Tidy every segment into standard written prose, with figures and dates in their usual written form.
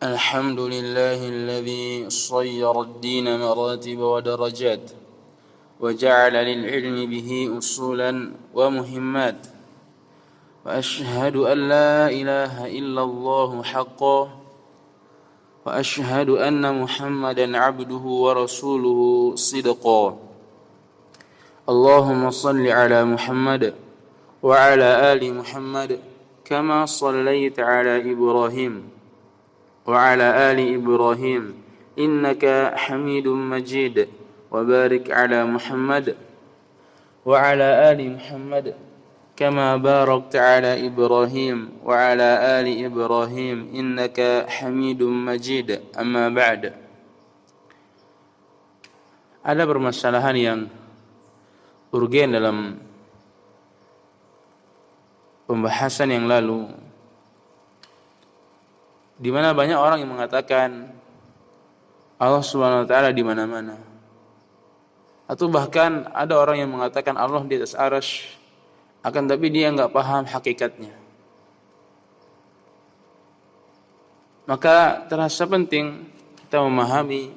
الحمد لله الذي صير الدين مراتب ودرجات وجعل للعلم به أصولا ومهمات وأشهد أن لا إله إلا الله حقا وأشهد أن محمدا عبده ورسوله صدقا اللهم صل على محمد وعلى آل محمد كما صليت على إبراهيم وعلى آل إبراهيم إنك حميد مجيد وبارك على محمد وعلى آل محمد كما باركت على إبراهيم وعلى آل إبراهيم إنك حميد مجيد أما بعد. Ada permasalahan yang urgen dalam pembahasan yang lalu, di mana banyak orang yang mengatakan Allah Subhanahu wa taala di mana-mana. Atau bahkan ada orang yang mengatakan Allah di atas arsy, akan tapi dia enggak paham hakikatnya. Maka terasa penting kita memahami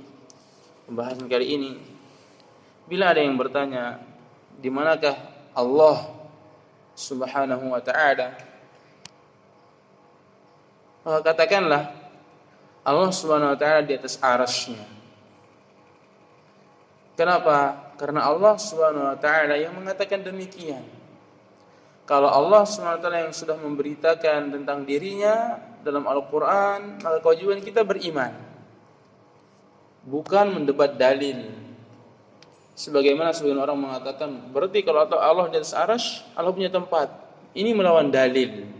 pembahasan kali ini. Bila ada yang bertanya, di manakah Allah Subhanahu wa taala? Maka katakanlah Allah Subhanahu wa taala di atas arsy-Nya. Kenapa? Karena Allah Subhanahu wa taala yang mengatakan demikian. Kalau Allah Subhanahu wa taala yang sudah memberitakan tentang dirinya dalam Al-Qur'an, maka kewajiban kita beriman. Bukan mendebat dalil. Sebagaimana sebagian orang mengatakan, berarti kalau Allah di atas arsy, Allah punya tempat. Ini melawan dalil.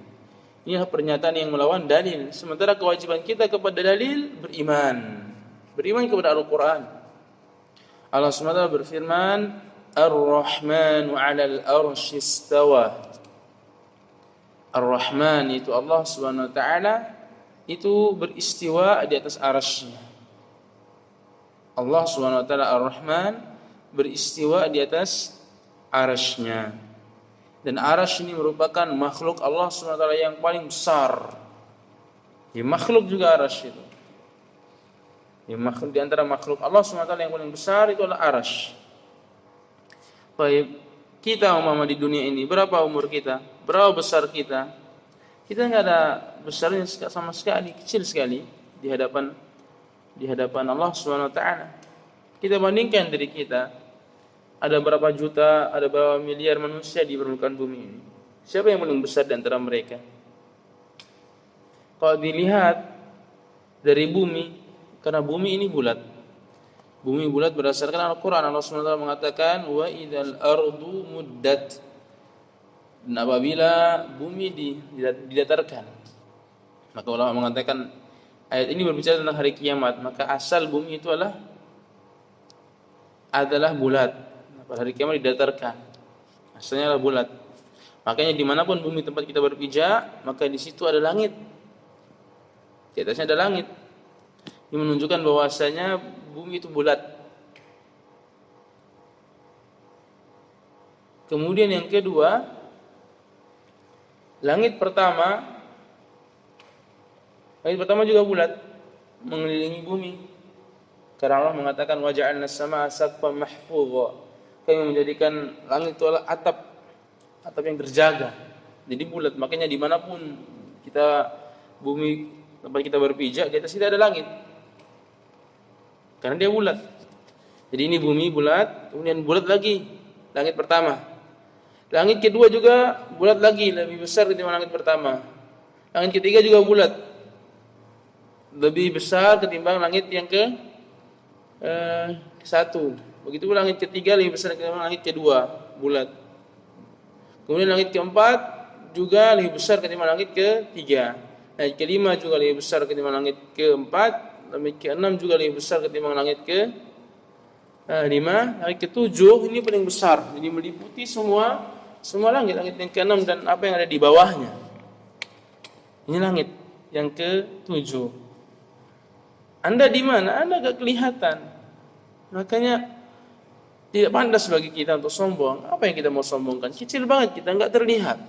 Inilah pernyataan yang melawan dalil. Sementara kewajiban kita kepada dalil beriman. Beriman kepada Al-Quran. Allah SWT berfirman, Ar-Rahmanu 'alal arsy istawa. Ar-Rahman itu Allah SWT itu beristiwa di atas arsy-Nya. Allah SWT Ar-Rahman beristiwa di atas arsy-Nya. Dan arsy ini merupakan makhluk Allah SWT yang paling besar. Ya, makhluk juga arsy itu. Ya, makhluk di antara makhluk Allah SWT yang paling besar itu adalah arsy. Baik, kita umpama di dunia ini, berapa umur kita? Berapa besar kita? Kita enggak ada besarnya sama sekali, kecil sekali di hadapan Allah SWT. Kita bandingkan diri kita. Ada berapa juta, ada berapa miliar manusia di permukaan bumi ini. Siapa yang paling besar di antara mereka? Kalau dilihat dari bumi, karena bumi ini bulat. Bumi bulat berdasarkan Al-Quran. Allah SWT mengatakan, wa idzal ardu muddat. Dan apabila bumi didatarkan, maka ulama mengatakan ayat ini berbicara tentang hari kiamat. Maka asal bumi itu adalah bulat. Pada hari kiamat didatarkan, asalnya adalah bulat. Makanya dimanapun bumi tempat kita berpijak, maka di situ ada langit. Di atasnya ada langit. Ini menunjukkan bahwasanya bumi itu bulat. Kemudian yang kedua, langit pertama juga bulat, mengelilingi bumi. Karena Allah mengatakan wa ja'alna as-samaa'a saqfan mahfudha. Kami menjadikan langit itu adalah atap yang terjaga. Jadi bulat. Makanya dimanapun bumi tempat kita berpijak, di atas kita ada langit. Karena dia bulat. Jadi ini bumi bulat, kemudian bulat lagi langit pertama. Langit kedua juga bulat lagi, lebih besar ketimbang langit pertama. Langit ketiga juga bulat, lebih besar ketimbang langit yang ke-1. Begitu langit ketiga lebih besar ketimbang langit kedua, bulat. Kemudian langit keempat juga lebih besar ketimbang langit ketiga. Langit kelima juga lebih besar ketimbang langit keempat. Langit keenam juga lebih besar ketimbang langit kelima. Langit ketujuh ini paling besar. Jadi meliputi semua langit. Langit yang keenam dan apa yang ada di bawahnya. Ini langit yang ketujuh. Anda di mana? Anda gak kelihatan. Makanya tidak pantas bagi kita untuk sombong. Apa yang kita mau sombongkan? Kecil banget kita, enggak terlihat.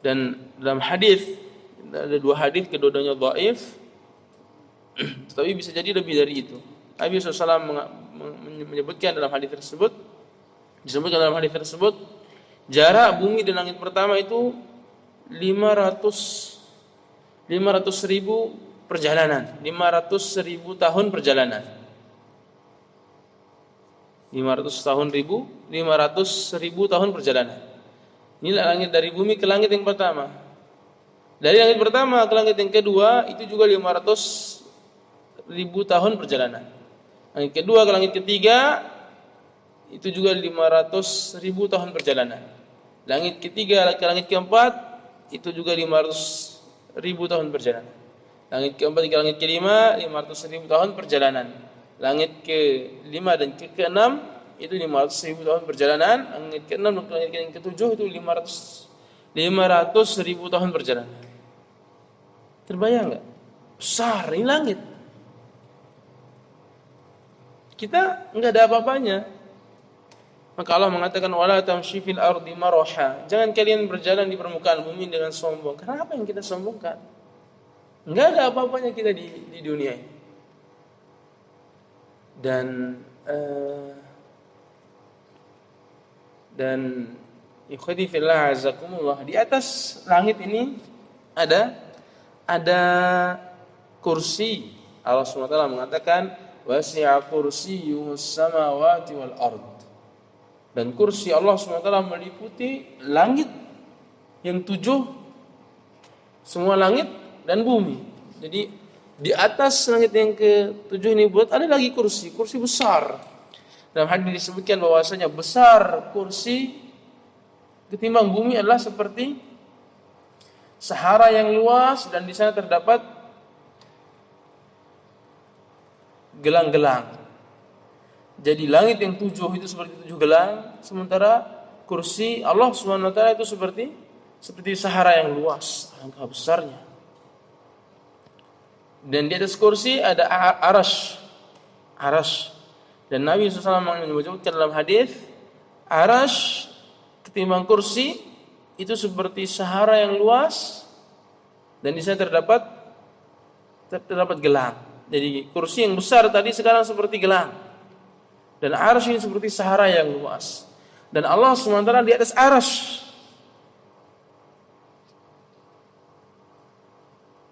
Dan dalam hadis ada 2 hadis, kedua-duanya dhaif, tapi bisa jadi lebih dari itu. Nabi SAW menyebutkan dalam hadis tersebut, disebutkan dalam hadis tersebut, jarak bumi dan langit pertama itu 500 ribu perjalanan, 500.000 tahun perjalanan. 500.000 tahun perjalanan. Inilah langit dari bumi ke langit yang pertama. Dari langit pertama ke langit yang kedua itu juga 500.000 tahun perjalanan. Langit kedua ke langit ketiga itu juga 500.000 tahun perjalanan. Langit ketiga ke langit keempat itu juga 500.000 tahun perjalanan. Langit keempat ke langit kelima 500.000 tahun perjalanan. Langit ke-5 dan ke-6 itu 500.000 tahun perjalanan. Langit ke-6 dan langit yang ke-7 itu 500.000 tahun perjalanan. Terbayang enggak? Besar ini langit. Kita enggak ada apa-apanya. Maka Allah mengatakan wala tamshi fil ardi maraha. Jangan kalian berjalan di permukaan bumi dengan sombong. Kenapa yang kita sombongkan? Enggak ada apa-apanya kita di dunia ini. Dan ikhwati fillah azakumullah, di atas langit ini ada kursi. Allah SWT mengatakan wasi'a kursiyyuhus samawati wal ard. Dan kursi Allah SWT meliputi langit yang 7, semua langit dan bumi. Jadi di atas langit yang ke-7 ini buat ada lagi kursi besar. Dalam hadis disebutkan bahwasanya besar kursi ketimbang bumi adalah seperti Sahara yang luas dan di sana terdapat gelang-gelang. Jadi langit yang 7 itu seperti 7 gelang, sementara kursi Allah SWT itu seperti Sahara yang luas, alangkah besarnya. Dan di atas kursi ada arash. Dan Nabi SAW menyebutkan dalam hadis, arash ketimbang kursi itu seperti Sahara yang luas dan di sana terdapat gelang. Jadi kursi yang besar tadi sekarang seperti gelang. Dan arash ini seperti Sahara yang luas. Dan Allah SWT di atas arash.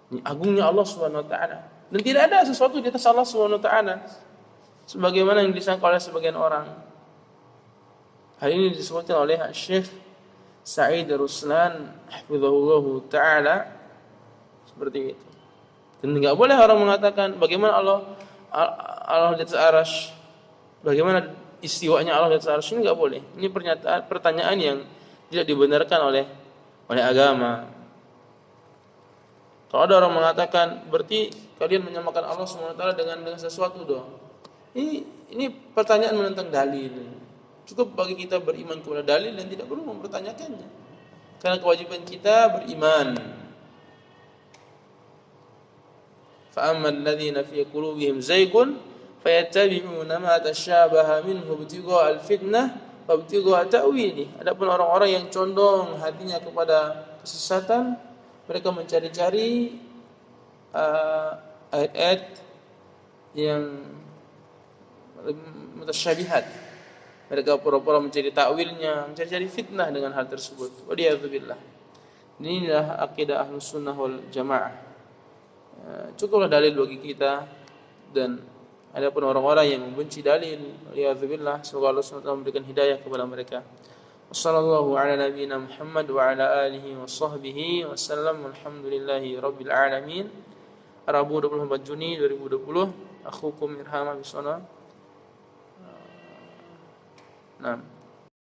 Ini agungnya Allah SWT. Dan tidak ada sesuatu di atas Allah SWT sebagaimana yang disangka oleh sebagian orang. Hal ini disebutkan oleh Syekh Sa'id Ruslan hafizahullah ta'ala seperti itu. Dan tidak boleh orang mengatakan bagaimana Allah di atas arash, bagaimana istiwanya Allah di atas arash. Ini tidak boleh. Ini pertanyaan yang tidak dibenarkan oleh agama. Kalau ada orang mengatakan berarti kalian menyamakan Allah SWT dengan sesuatu dong. Ini pertanyaan menentang dalil. Cukup bagi kita beriman kepada dalil dan tidak perlu mempertanyakannya. Karena kewajiban kita beriman. Fa ammal ladzina fi qulubihim zaygun fayattabi'una ma tashabaha minhu ibtigha'a al-fitnah wa ibtigha'a ta'wili. Adapun orang-orang yang condong hatinya kepada kesesatan, mereka mencari-cari ayat-ayat yang mutasyabihat. Mereka pura-pura mencari takwilnya, mencari-cari fitnah dengan hal tersebut. Waliyadzubillah. Inilah akidah Ahlus Sunnah wal Jamaah. Cukuplah dalil bagi kita. Dan ada pun orang-orang yang membenci dalil, waliyadzubillah, semoga Allah SWT memberikan hidayah kepada mereka. Wassallallahu ala nabiyyina Muhammad wa ala alihi wa sahbihi wasallam. Alhamdulillahi rabbil alamin. Rabu 24 Juni 2020. Akhukum Irham Abisona. Nah.